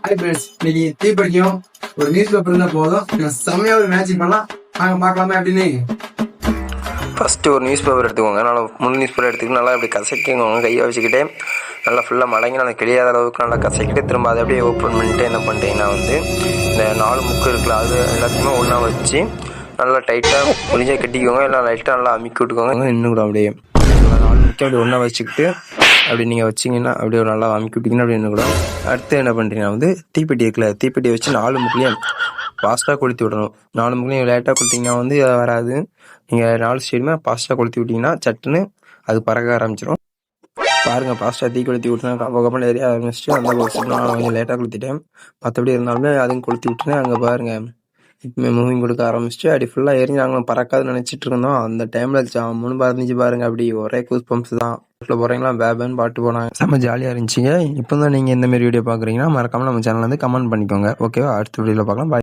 Hi friends, இன்னைக்கு தீப்படிக்கும் ஒரு news paper இருந்தால் போதும் செம்மையாக ஒரு மேட்சிங் பண்ணலாம். நாங்கள் பார்க்கலாமே அப்படின்னு. ஃபஸ்ட்டு ஒரு நியூஸ் பேப்பர் எடுத்துக்கோங்க. நல்லா முழு நியூஸ் பேப்பர் எடுத்துக்கிட்டு நல்லா அப்படி கசக்கிக்கோங்க. கையை வச்சுக்கிட்டு நல்லா ஃபுல்லாக மடங்கி நல்லா கிளியாத அளவுக்கு நல்லா கசக்கிட்டு திரும்ப அதை அப்படியே ஓப்பன் பண்ணிட்டு என்ன பண்ணிட்டீங்கன்னா இந்த 4 முக்கு இருக்குல்ல, அது எல்லாத்தையுமே ஒன்றா வச்சு நல்லா டைட்டாக புளிஞ்சாக கட்டிக்கோங்க. இல்லை லைட்டாக நல்லா அமுக்கி விட்டுக்கோங்க. இன்னும் கூட அப்படியே நல்லா 4 முக்கை அப்படி ஒன்றா வச்சுக்கிட்டு அப்படி நீங்கள் வச்சிங்கன்னா அப்படியே ஒரு நல்லா அமுக்கி விட்டிங்கன்னா அப்படி இன்னும் கூட. அடுத்து என்ன பண்ணுறீங்கன்னா தீப்பெட்டி இருக்குல்ல, தீப்பெட்டியை வச்சு 4 முக்குலையும் ஃபாஸ்ட்டாக கொளுத்தி விடணும். 4 முக்குலையும் லேட்டாக கொடுத்தீங்கன்னா வராது. நீங்கள் 4 ஸ்டேடுமே ஃபாஸ்ட்டாக கொளுத்தி விட்டிங்கன்னா சட்டுன்னு அது பறக்க ஆரம்பிச்சிடும். பாருங்கள், ஃபாஸ்ட்டாக தீ கொளுத்தி விட்டுனா கப்பல் ஏறிய ஆரம்பிச்சிட்டு அந்த பக்கம் நான் கொஞ்சம் லேட்டாக கொளுத்திட்டேன். மற்றபடி இருந்தாலுமே அதுவும் கொளுத்தி விட்டுனேன். அங்கே பாருங்கள் இப்போமே மூவிங் கொடுக்க ஆரம்பிச்சிட்டு அப்படி ஃபுல்லாக எரிஞ்சு நாங்களும் பறக்காதுன்னு நினச்சிட்டு இருந்தோம். அந்த டைமில் ஜாமுன்னு பறந்துச்சு பாருங்கள். அப்படி ஒரே கூஸ் பம்ப்ஸ் தான். வீட்டில் போகிறீங்களா பேபேன்னு பாட்டு போனாங்க. செம்ம ஜாலியாக இருந்துச்சுங்க. இப்போ தான் நீங்கள் இந்தமாரி வீடியோ பார்க்குறீங்கன்னா மறக்காமல் நம்ம சேனலில் கமெண்ட் பண்ணிக்கோங்க. ஓகேவா? அடுத்த வீடியோவில் பார்க்கலாம். பாய்.